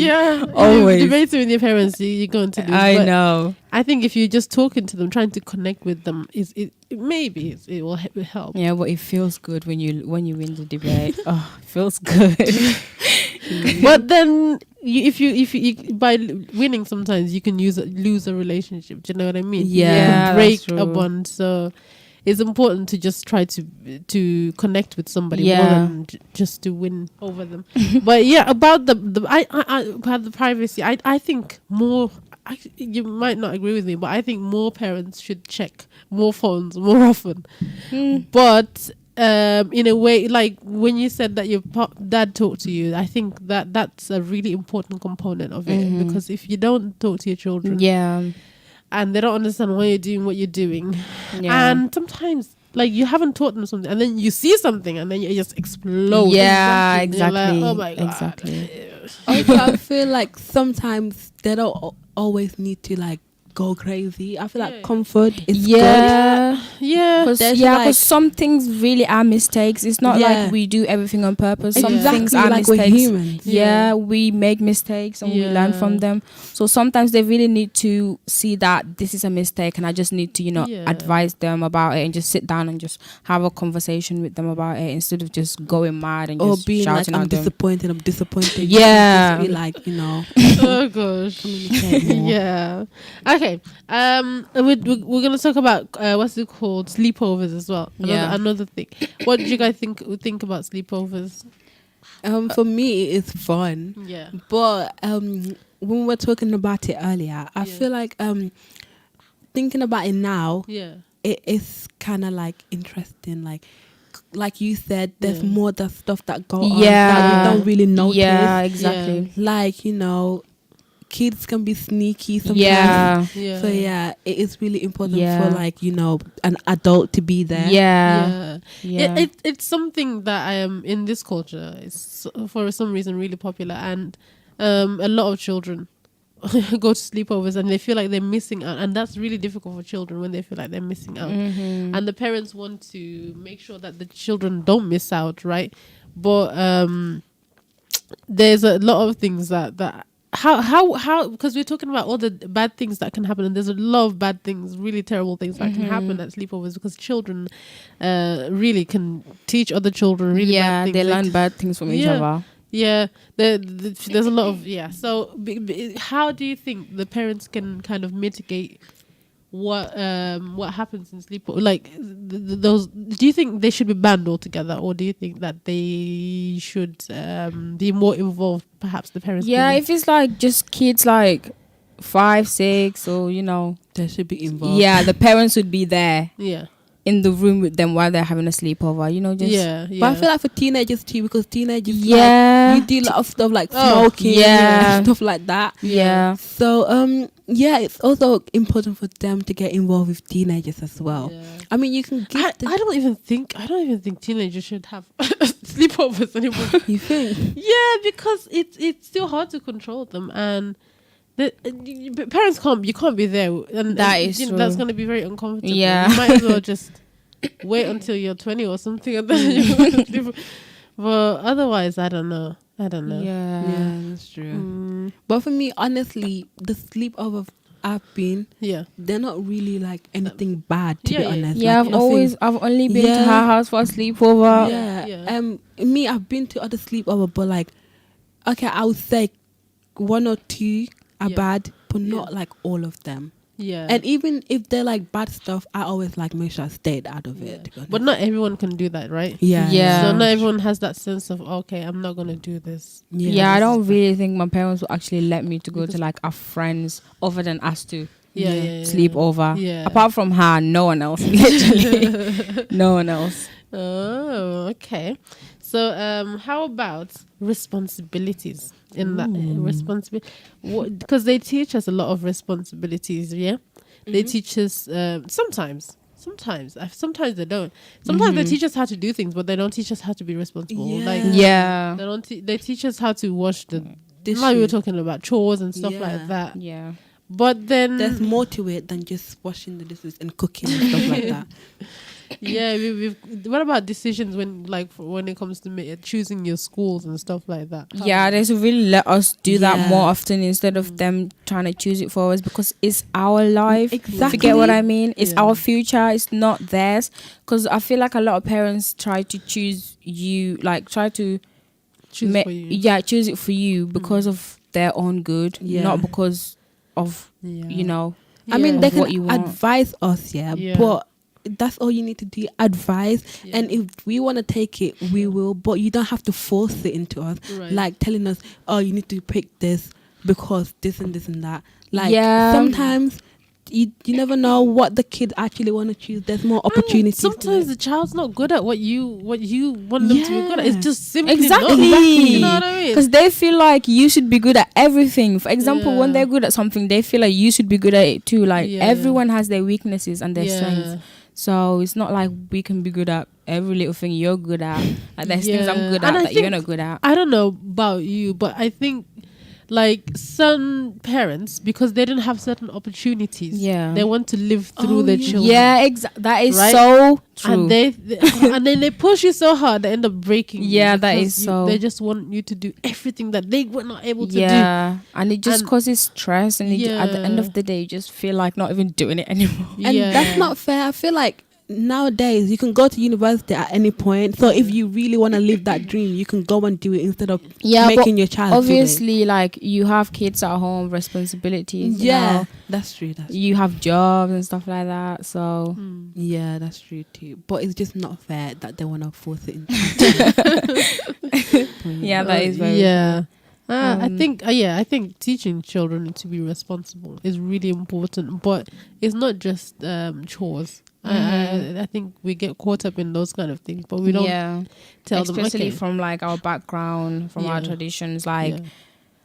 Always. Debating with your parents, you're going to lose. I know. I think if you're just talking to them, trying to connect with them, it will help. Yeah, but it feels good when you win the debate. Oh, it feels good. But then if you by winning, sometimes you can lose a relationship. Do you know what I mean? You can break a bond. So it's important to just try to connect with somebody more than just to win over them. But about the privacy, I think more you might not agree with me, but I think more parents should check more phones more often. But in a way, like when you said that your dad talked to you, I think that's a really important component of it, because if you don't talk to your children, and they don't understand why you're doing what you're doing, and sometimes like you haven't taught them something, and then you see something, and then you just explode. Exactly. Like, oh my god. Exactly. Also, I feel like sometimes they don't always need to like go crazy. I feel like comfort is good. Because some things really are mistakes. It's not like we do everything on purpose. Some things are like mistakes. We're humans. We make mistakes and we learn from them. So sometimes they really need to see that this is a mistake, and I just need to, advise them about it and just sit down and just have a conversation with them about it instead of just going mad and just being shouting like, at them. I'm disappointed. Yeah. Just be like, Oh gosh. communicate more. Yeah. Okay. We're gonna talk about what's it called, sleepovers as well. Another thing. What did you guys think about sleepovers? For me, it's fun. Yeah. But when we were talking about it earlier, I feel like thinking about it now, it is kind of like interesting. Like you said, there's more the stuff that go on that we don't really notice. Yeah, exactly. Like, kids can be sneaky sometimes. Yeah. So it is really important for like, an adult to be there. It's something that I am in this culture. It's for some reason really popular, and a lot of children go to sleepovers and they feel like they're missing out, and that's really difficult for children when they feel like they're missing out. And the parents want to make sure that the children don't miss out, right? But there's a lot of things that how because we're talking about all the bad things that can happen, and there's a lot of bad things, really terrible things that can happen at sleepovers, because children really can teach other children really bad things. They learn bad things from each other. There's a lot of how do you think the parents can kind of mitigate what happens in sleep, like those? Do you think they should be banned altogether, or do you think that they should be more involved, perhaps the parents? If it's like just kids like 5, 6, or they should be involved. The parents would be there in the room with them while they're having a sleepover, But I feel like for teenagers too, because teenagers like, you do a lot of stuff like smoking and stuff like that. So it's also important for them to get involved with teenagers as well. I mean, you can give I don't even think teenagers should have sleepovers anymore. You think? Because it's still hard to control them, and the parents you can't be there, and that's going to be very uncomfortable. You might as well just wait until you're 20 or something, and then you go to sleep. But otherwise, I don't know. Yeah, that's true. But for me, honestly, the sleepover I've been, they're not really like anything bad, to be honest. I've only been to her house for a sleepover. Me, I've been to other sleepover, but like, okay, I would say 1 or 2 are bad, but not like all of them. And even if they're like bad stuff, I always like make sure I stayed out of it. But not everyone can do that, right? So not everyone has that sense of, okay, I'm not gonna do this. I don't really think my parents will actually let me to go to like our friends other than us to sleep over. Apart from her, no one else. Literally, no one else. Oh, okay. So, how about responsibilities in that responsibility? Because they teach us a lot of responsibilities. They teach us sometimes they don't. Sometimes they teach us how to do things, but they don't teach us how to be responsible. They don't. They teach us how to wash the dishes. Like we were talking about chores and stuff like that. But then there's more to it than just washing the dishes and cooking and stuff like that. What about decisions when it comes to choosing your schools and stuff like that? They should really let us do that more often instead of them trying to choose it for us, because it's our life. Exactly. You get what I mean? It's our future. It's not theirs. Because I feel like a lot of parents try to choose you, like try to choose for you. Choose it for you because of their own good, not because of I mean, they can advise us, but that's all you need to do, advise. And if we want to take it, we will, but you don't have to force it into us, like telling us, oh, you need to pick this, because this and that. Like sometimes you never know what the kids actually want to choose. There's more opportunities. Sometimes the child's not good at what you want them to be good at. It's just simply exactly. not. You know what I mean? Because they feel like you should be good at everything. For example, when they're good at something, they feel like you should be good at it too. Like everyone has their weaknesses and their strengths. So it's not like we can be good at every little thing you're good at. Like there's things I'm good at that you're not good at. I don't know about you, but I think like some parents, because they didn't have certain opportunities, they want to live through their children. Yeah, that is so true. And and then they push you so hard they end up breaking you. Yeah, that is they just want you to do everything that they were not able to do. Yeah, and it just causes stress, and at the end of the day you just feel like not even doing it anymore. And that's not fair. I feel like nowadays you can go to university at any point, so if you really want to live that dream, you can go and do it instead of making your child obviously like you have kids at home, responsibilities, that's true. You have jobs and stuff like that, so yeah, that's true too, but it's just not fair that they want to force it into that is very true. I think teaching children to be responsible is really important, but it's not just chores. I think we get caught up in those kind of things, but we don't tell them. Especially from like our background, from our traditions. Like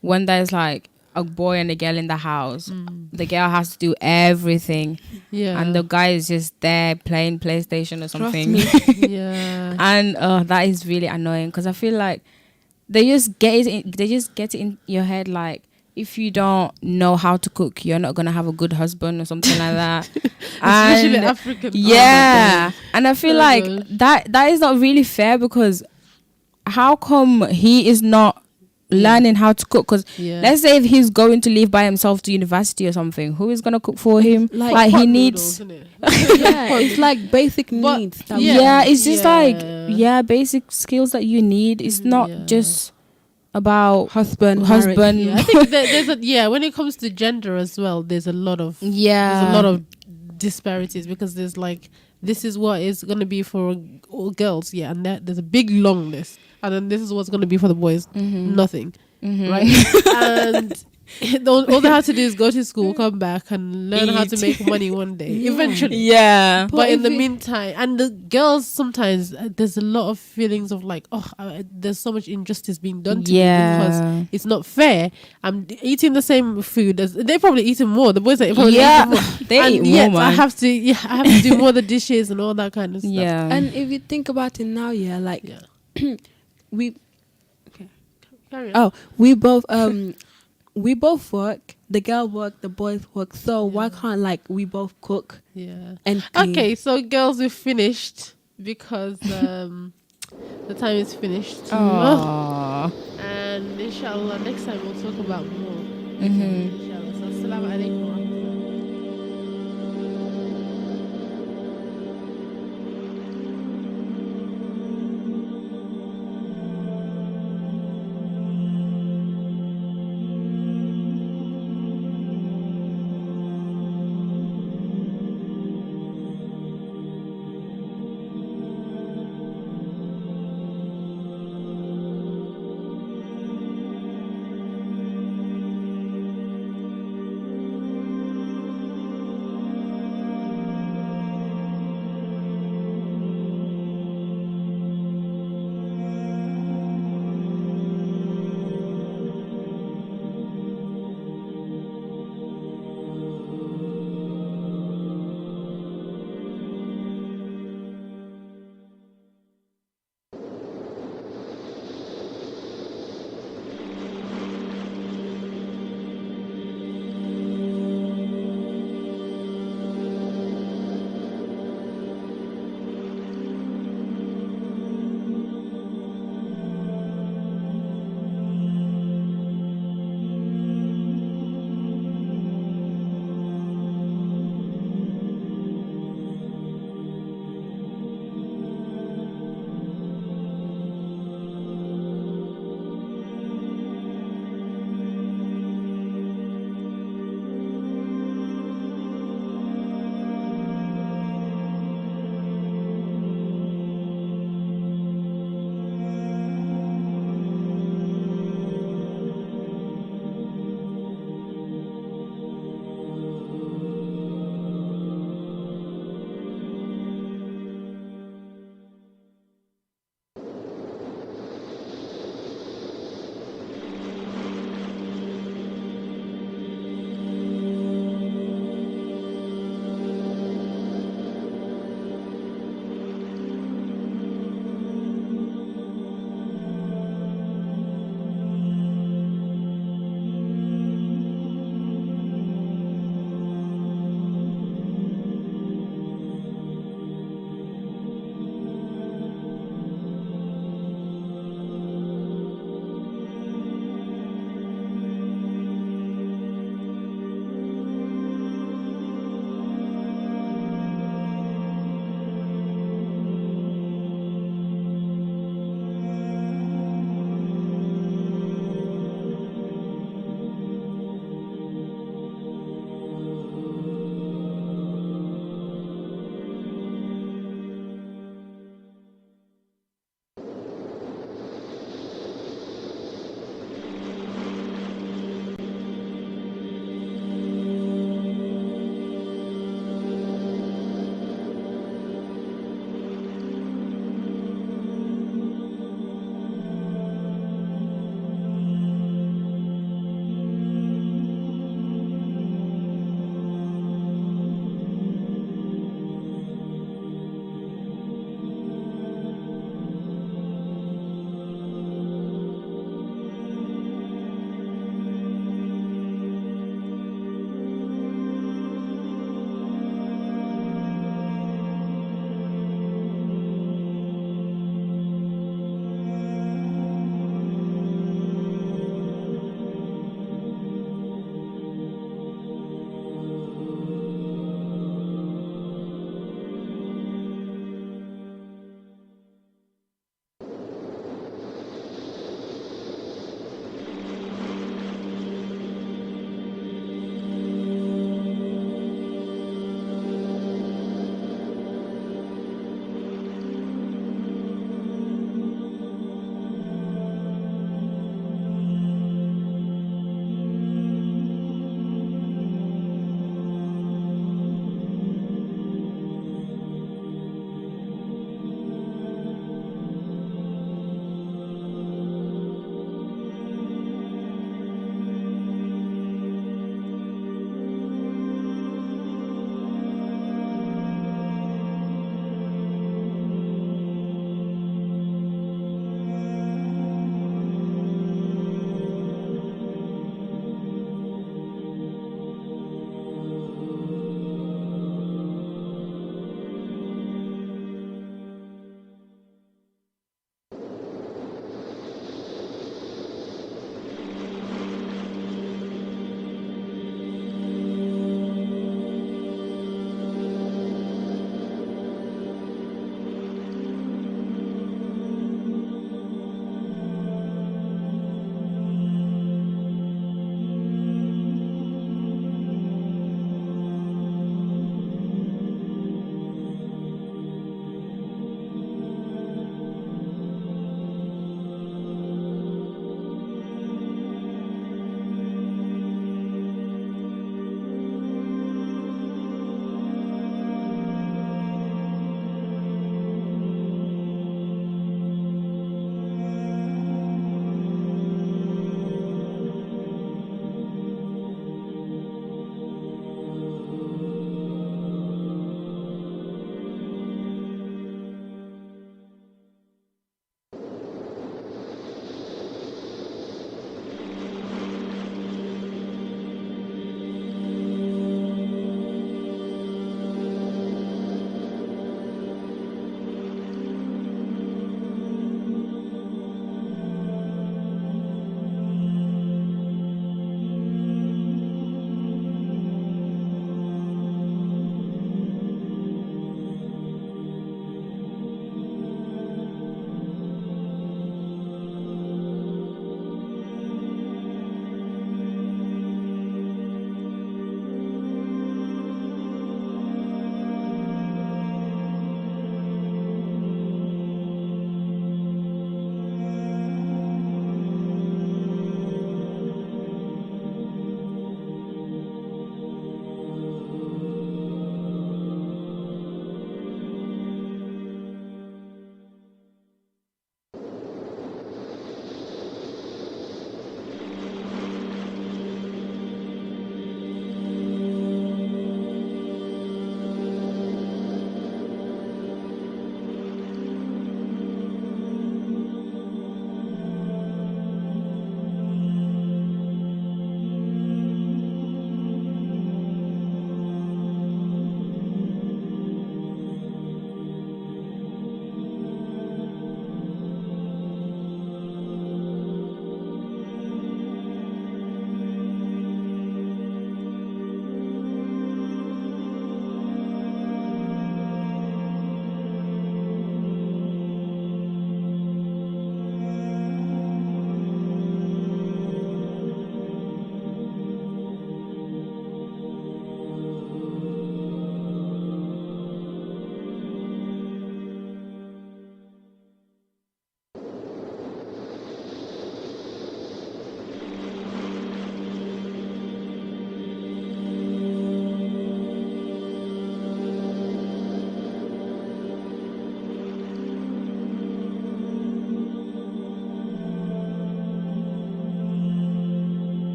when there's like a boy and a girl in the house, the girl has to do everything, and the guy is just there playing PlayStation or something. And that is really annoying because I feel like they just get it in your head like, if you don't know how to cook, you're not gonna have a good husband or something like that. Especially African. And I feel like that is not really fair, because how come he is not learning how to cook? Because let's say if he's going to leave by himself to university or something, who is gonna cook for him? Like he needs noodles, it's like basic needs. It's just like basic skills that you need. It's not just about husband. Yeah, I think there's when it comes to gender as well, there's a lot of disparities, because there's like, this is what is going to be for all girls, and there's a big long list, and then this is what's going to be for the boys, nothing, right? And all they have to do is go to school, come back, and learn how to make money one day, eventually. But in the meantime, and the girls sometimes, there's a lot of feelings of like, there's so much injustice being done to me because it's not fair. I'm eating the same food as they're probably eating more. The boys are probably eating more. They eat more, man. I have to do more the dishes and all that kind of stuff. And if you think about it now, we both work. The girl work, the boys work. So why can't like we both cook? And clean? Okay, so girls, we've finished because the time is finished. And inshallah, next time we'll talk about more. Inshallah. So, assalamu alaikum.